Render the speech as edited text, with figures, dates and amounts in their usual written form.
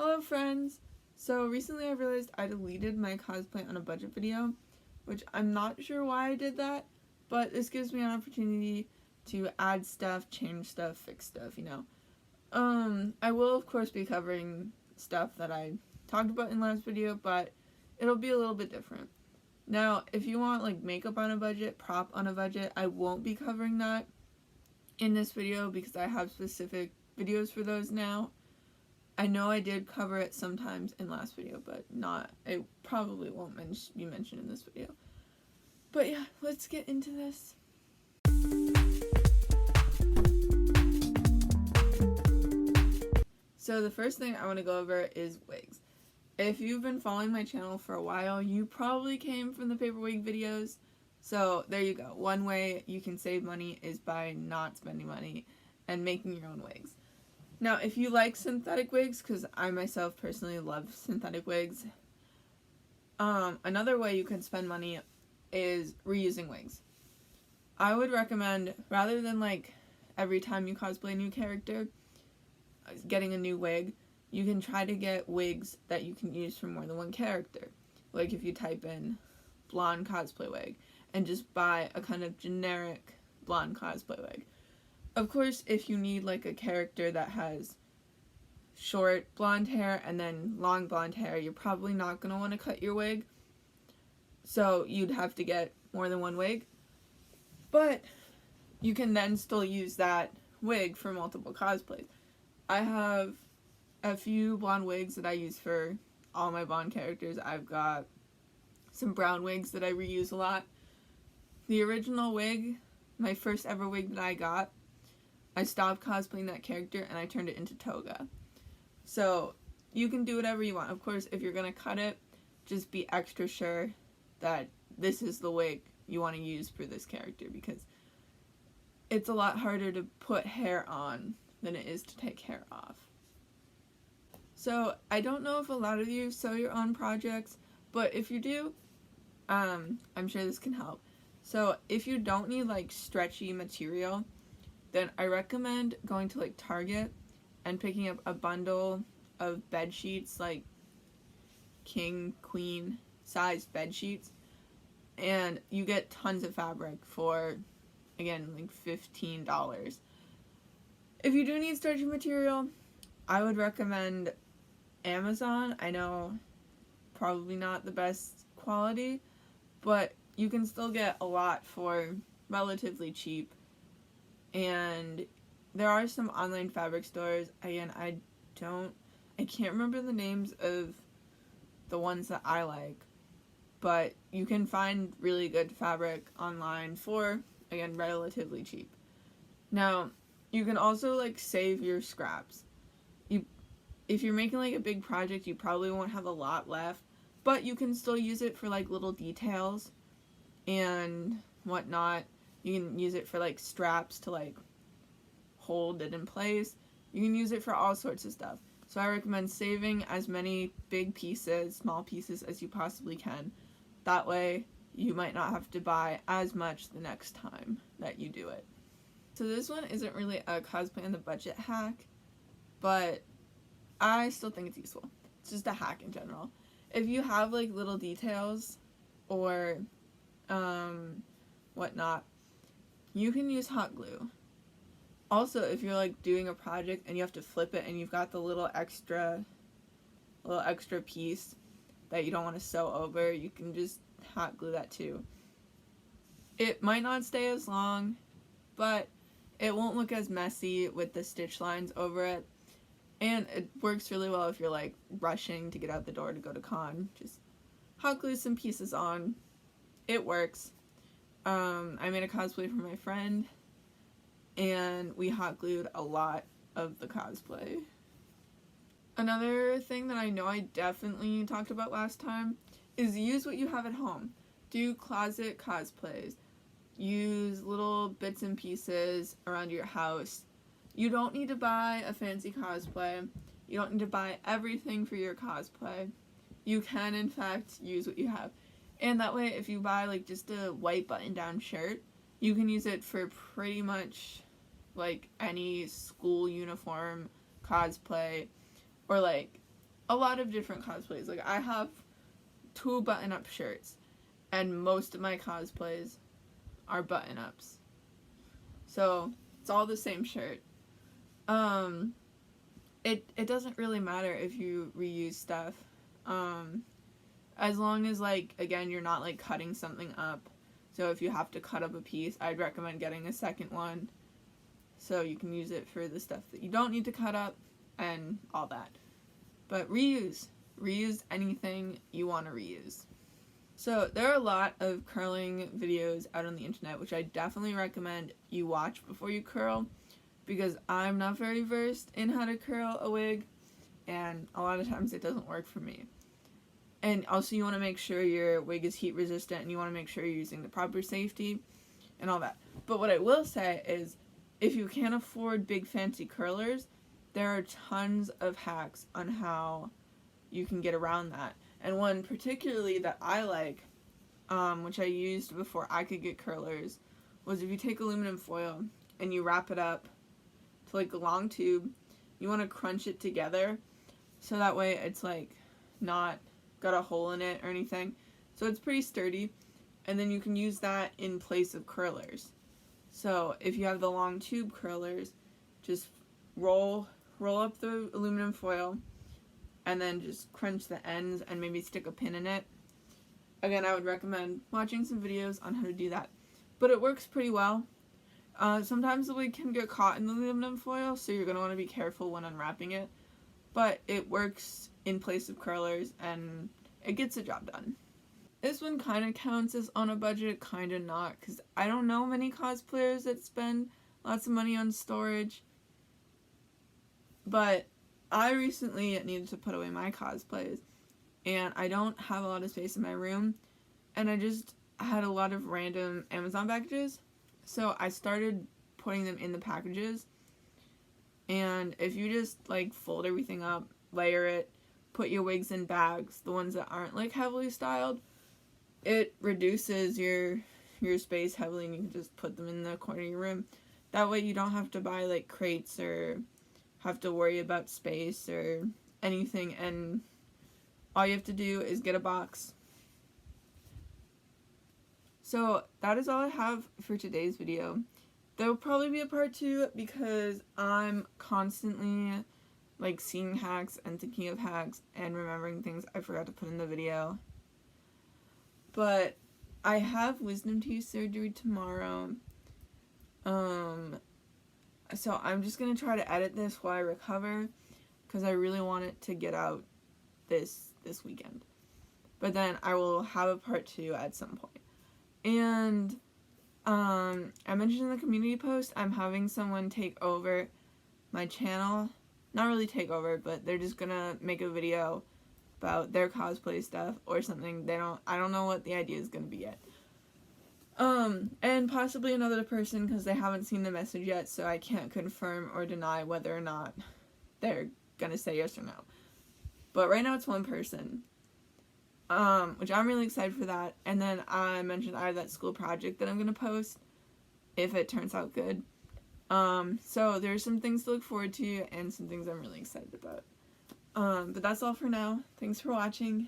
Hello friends! So recently I realized I deleted my Cosplay on a Budget video, which I'm not sure why I did that, but this gives me an opportunity to add stuff, change stuff, fix stuff, you know. I will of course be covering stuff that I talked about in last video, but it'll be a little bit different. Now, if you want like makeup on a budget, prop on a budget, I won't be covering that in this video because I have specific videos for those now. I know I did cover it sometimes in last video, but it probably won't be mentioned in this video. But yeah, let's get into this. So the first thing I want to go over is wigs. If you've been following my channel for a while, you probably came from the paper wig videos. So there you go. One way you can save money is by not spending money and making your own wigs. Now, if you like synthetic wigs, because I myself personally love synthetic wigs, another way you can spend money is reusing wigs. I would recommend, rather than like every time you cosplay a new character, getting a new wig, you can try to get wigs that you can use for more than one character. Like if you type in blonde cosplay wig and just buy a kind of generic blonde cosplay wig. Of course, if you need like a character that has short blonde hair and then long blonde hair, you're probably not going to want to cut your wig. So you'd have to get more than one wig. But you can then still use that wig for multiple cosplays. I have a few blonde wigs that I use for all my blonde characters. I've got some brown wigs that I reuse a lot. The original wig, my first ever wig that I got, I stopped cosplaying that character and I turned it into Toga. So you can do whatever you want. Of course, if you're going to cut it, just be extra sure that this is the wig you want to use for this character, because it's a lot harder to put hair on than it is to take hair off. So I don't know if a lot of you sew your own projects, but if you do, I'm sure this can help. So if you don't need like stretchy material, then I recommend going to like Target and picking up a bundle of bed sheets, like king, queen sized bed sheets, and you get tons of fabric for, again, like $15. If you do need stretchy material, I would recommend Amazon. I know probably not the best quality, but you can still get a lot for relatively cheap. And there are some online fabric stores. Again, I can't remember the names of the ones that I like, but you can find really good fabric online for, again, relatively cheap. Now, you can also like save your scraps. If you're making like a big project, you probably won't have a lot left, but you can still use it for like little details and whatnot. You can use it for like straps to like hold it in place. You can use it for all sorts of stuff. So I recommend saving as many big pieces, small pieces as you possibly can. That way you might not have to buy as much the next time that you do it. So this one isn't really a cosplay on the budget hack, but I still think it's useful. It's just a hack in general. If you have like little details or whatnot, you can use hot glue. Also, if you're like doing a project and you have to flip it and you've got the little extra piece that you don't want to sew over, you can just hot glue that too. It might not stay as long, but it won't look as messy with the stitch lines over it. And it works really well if you're like rushing to get out the door to go to con. Just hot glue some pieces on. It works. I made a cosplay for my friend, and we hot glued a lot of the cosplay. Another thing that I know I definitely talked about last time is use what you have at home. Do closet cosplays. Use little bits and pieces around your house. You don't need to buy a fancy cosplay. You don't need to buy everything for your cosplay. You can, in fact, use what you have. And that way, if you buy like just a white button-down shirt, you can use it for pretty much like any school uniform cosplay, or like a lot of different cosplays. Like, I have 2 button-up shirts, and most of my cosplays are button-ups. So, it's all the same shirt. It doesn't really matter if you reuse stuff. As long as, like, again, you're not, like, cutting something up. So if you have to cut up a piece, I'd recommend getting a second one, so you can use it for the stuff that you don't need to cut up and all that. But reuse anything you want to reuse. So there are a lot of curling videos out on the internet, which I definitely recommend you watch before you curl, because I'm not very versed in how to curl a wig, and a lot of times it doesn't work for me. And also, you want to make sure your wig is heat resistant, and you want to make sure you're using the proper safety and all that. But what I will say is, if you can't afford big fancy curlers, there are tons of hacks on how you can get around that. And one particularly that I like, which I used before I could get curlers, was if you take aluminum foil and you wrap it up to like a long tube, you want to crunch it together so that way it's like not got a hole in it or anything, so it's pretty sturdy, and then you can use that in place of curlers. So if you have the long tube curlers, just roll up the aluminum foil and then just crunch the ends and maybe stick a pin in it. Again, I would recommend watching some videos on how to do that, but it works pretty well. Sometimes the wig can get caught in the aluminum foil, so you're going to want to be careful when unwrapping it, but it works in place of curlers, and it gets the job done. This one kind of counts as on a budget, kind of not, because I don't know many cosplayers that spend lots of money on storage, but I recently needed to put away my cosplays, and I don't have a lot of space in my room, and I just had a lot of random Amazon packages, so I started putting them in the packages. And if you just like fold everything up, layer it, put your wigs in bags, the ones that aren't like heavily styled, it reduces your space heavily, and you can just put them in the corner of your room. That way you don't have to buy like crates or have to worry about space or anything, and all you have to do is get a box. So that is all I have for today's video. There will probably be a part 2 because I'm constantly like seeing hacks and thinking of hacks and remembering things I forgot to put in the video. But I have wisdom teeth surgery tomorrow. So I'm just going to try to edit this while I recover, because I really want it to get out this weekend. But then I will have a part 2 at some point. And I mentioned in the community post, I'm having someone take over my channel. Not really take over, but they're just gonna make a video about their cosplay stuff or something. I don't know what the idea is gonna be yet. And possibly another person, because they haven't seen the message yet, so I can't confirm or deny whether or not they're gonna say yes or no. But right now it's one person. Which I'm really excited for that. And then I mentioned I have that school project that I'm going to post if it turns out good. So there's some things to look forward to and some things I'm really excited about. But that's all for now. Thanks for watching.